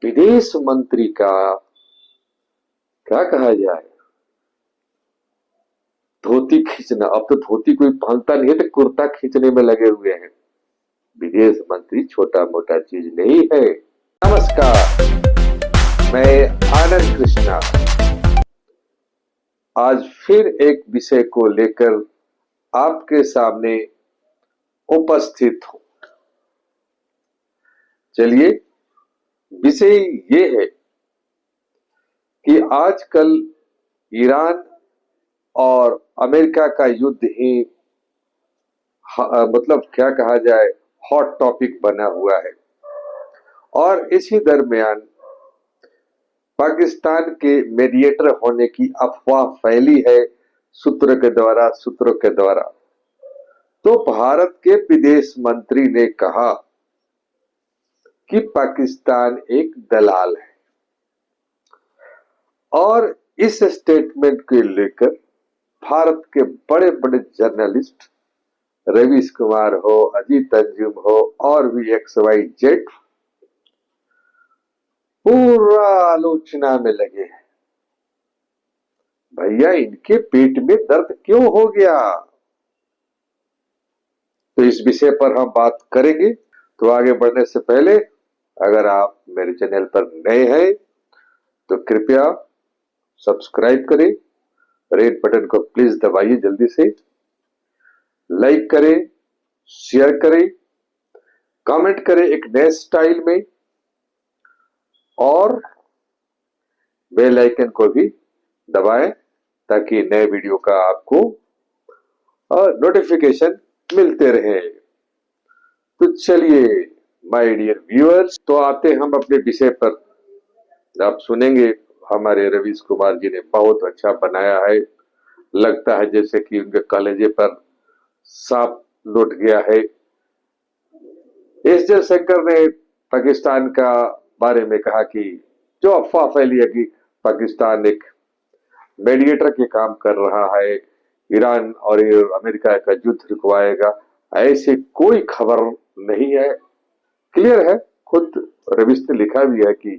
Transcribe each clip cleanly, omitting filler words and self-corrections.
विदेश मंत्री का क्या कहा जाए, धोती खींचना। अब तो धोती कोई पहनता नहीं है, तो कुर्ता खींचने में लगे हुए हैं। विदेश मंत्री छोटा मोटा चीज नहीं है। नमस्कार, मैं आनंद कृष्णा आज फिर एक विषय को लेकर आपके सामने उपस्थित हूं। चलिए, विषय ये है कि आजकल ईरान और अमेरिका का युद्ध ही मतलब क्या कहा जाए, हॉट टॉपिक बना हुआ है। और इसी दरमियान पाकिस्तान के मीडिएटर होने की अफवाह फैली है सूत्रों के द्वारा। तो भारत के विदेश मंत्री ने कहा कि पाकिस्तान एक दलाल है, और इस स्टेटमेंट के लेकर भारत के बड़े बड़े जर्नलिस्ट, रवीश कुमार हो, अजीत अंजुम हो, और भी XYZ पूरा आलोचना में लगे हैं। भैया, इनके पेट में दर्द क्यों हो गया? तो इस विषय पर हम बात करेंगे। तो आगे बढ़ने से पहले, अगर आप मेरे चैनल पर नए हैं तो कृपया सब्सक्राइब करें, रेड बटन को प्लीज दबाइए, जल्दी से लाइक करें, शेयर करें, कमेंट करें एक नए स्टाइल में, और बेल आइकन को भी दबाएं ताकि नए वीडियो का आपको नोटिफिकेशन मिलते रहे। तो चलिए माय डियर व्यूअर्स, तो आते हम अपने विषय पर। आप सुनेंगे हमारे रवीश कुमार जी ने बहुत अच्छा बनाया है। लगता है जैसे कि उनके कलेजे पर सांप लौट गया है। एस जयशंकर ने पाकिस्तान का बारे में कहा कि जो अफवाह फैली है कि पाकिस्तान एक मीडिएटर के काम कर रहा है, ईरान और अमेरिका का युद्ध रुकवाएगा, ऐसे कोई खबर नहीं है। क्लियर है, खुद रवीश ने लिखा भी है कि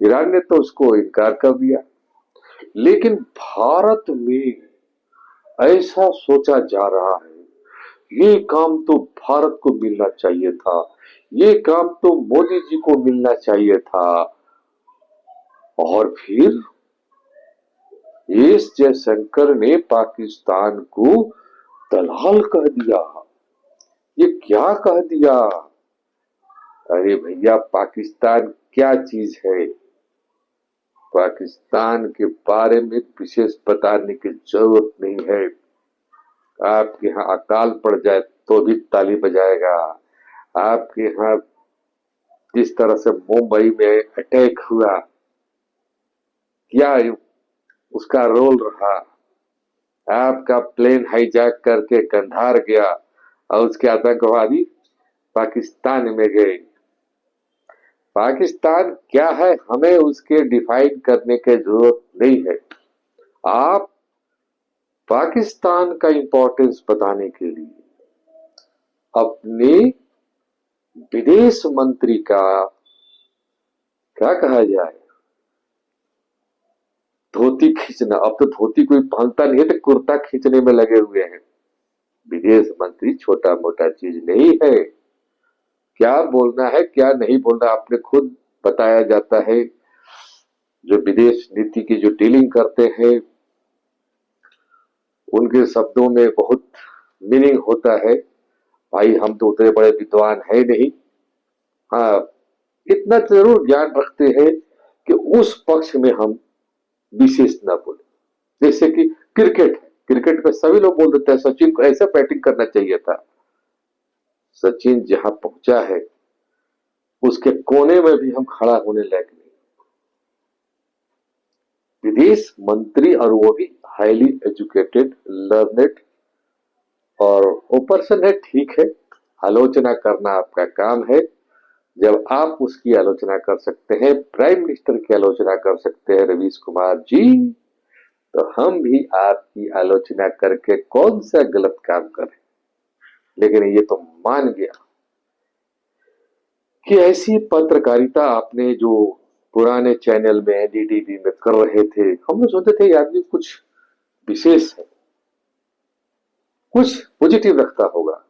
ईरान ने तो उसको इनकार कर दिया। लेकिन भारत में ऐसा सोचा जा रहा है, ये काम तो भारत को मिलना चाहिए था, ये काम तो मोदी जी को मिलना चाहिए था। और फिर एस जयशंकर ने पाकिस्तान को दलाल कह दिया। ये क्या कह दिया? अरे भैया, पाकिस्तान क्या चीज है? पाकिस्तान के बारे में विशेष बताने की जरूरत नहीं है। आपके यहाँ अकाल पड़ जाए तो भी ताली बजाएगा। आपके यहाँ जिस तरह से मुंबई में अटैक हुआ, क्या उसका रोल रहा? आपका प्लेन हाईजैक करके कंधार गया और उसके आतंकवादी पाकिस्तान में गए। पाकिस्तान क्या है, हमें उसके डिफाइन करने की जरूरत नहीं है। आप पाकिस्तान का इंपॉर्टेंस बताने के लिए अपने विदेश मंत्री का क्या कहा जाए, धोती खींचना। अब तो धोती कोई पहनता नहीं है, तो कुर्ता खींचने में लगे हुए हैं। विदेश मंत्री छोटा मोटा चीज नहीं है। क्या बोलना है क्या नहीं बोलना आपने खुद बताया जाता है। जो विदेश नीति की जो डीलिंग करते हैं, उनके शब्दों में बहुत मीनिंग होता है। भाई, हम तो उतने बड़े विद्वान है नहीं। हाँ, इतना जरूर ज्ञान रखते हैं कि उस पक्ष में हम विशेष ना बोले। जैसे कि क्रिकेट है, क्रिकेट में सभी लोग बोल देते हैं सचिन को ऐसा बैटिंग करना चाहिए था। सचिन जहां पहुंचा है उसके कोने में भी हम खड़ा होने लायक नहीं। विदेश मंत्री, और वो भी हाईली एजुकेटेड, लर्नेड और वो पर्सन है, ठीक है, आलोचना करना आपका काम है। जब आप उसकी आलोचना कर सकते हैं, प्राइम मिनिस्टर की आलोचना कर सकते हैं रवीश कुमार जी, तो हम भी आपकी आलोचना करके कौन सा गलत काम करें। लेकिन ये तो मान गया कि ऐसी पत्रकारिता आपने जो पुराने चैनल में एनडीटीवी में कर रहे थे, हम लोग सोचते थे ये आदमी कुछ विशेष है, कुछ पॉजिटिव रखता होगा,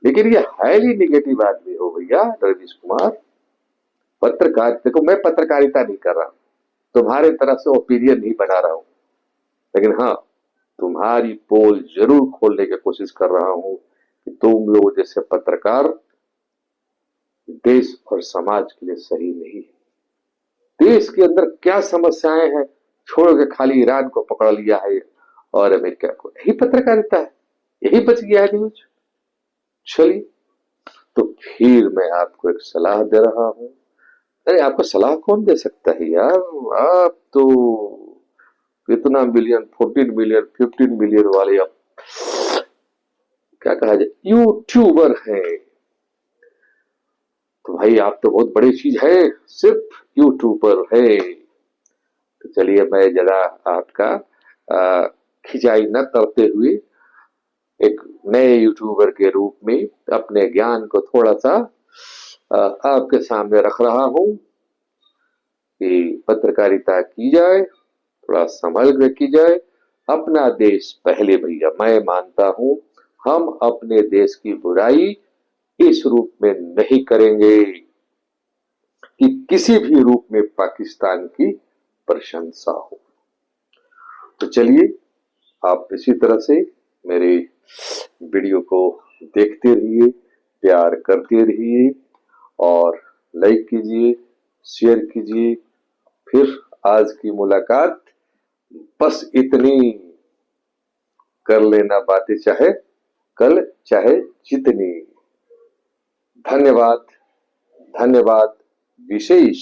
लेकिन ये हाईली निगेटिव आदमी हो भैया रवीश कुमार। पत्रकार देखो, मैं पत्रकारिता नहीं कर रहा, तुम्हारे तरफ से ओपिनियन नहीं बना रहा हूं, लेकिन हाँ, तुम्हारी पोल जरूर खोलने की कोशिश कर रहा हूं कि तुम लोग जैसे पत्रकार देश और समाज के लिए सही नहीं है। देश के अंदर क्या समस्याएं हैं, छोड़ के खाली ईरान को पकड़ लिया है और अमेरिका को, यही पत्रकारिता है, यही बच गया है न्यूज। चलिए, तो फिर मैं आपको एक सलाह दे रहा हूं। अरे आपको सलाह कौन दे सकता है यार, आप तो इतना मिलियन, 14 मिलियन, 15 मिलियन वाले आप क्या कहा जाए यूट्यूबर हैं, तो भाई आप तो बहुत बड़ी चीज है, सिर्फ यूट्यूबर है। तो चलिए, मैं जरा आपका खिंचाई न करते हुए एक नए यूट्यूबर के रूप में अपने ज्ञान को थोड़ा सा आपके सामने रख रहा हूं कि पत्रकारिता की जाए, थोड़ा संभल कर की जाए। अपना देश पहले भैया, मैं मानता हूं हम अपने देश की बुराई इस रूप में नहीं करेंगे कि किसी भी रूप में पाकिस्तान की प्रशंसा हो। तो चलिए, आप इसी तरह से मेरे वीडियो को देखते रहिए, प्यार करते रहिए और लाइक कीजिए, शेयर कीजिए। फिर आज की मुलाकात बस इतनी कर लेना बातें, चाहे कल चाहे जितनी। धन्यवाद, धन्यवाद विशेष।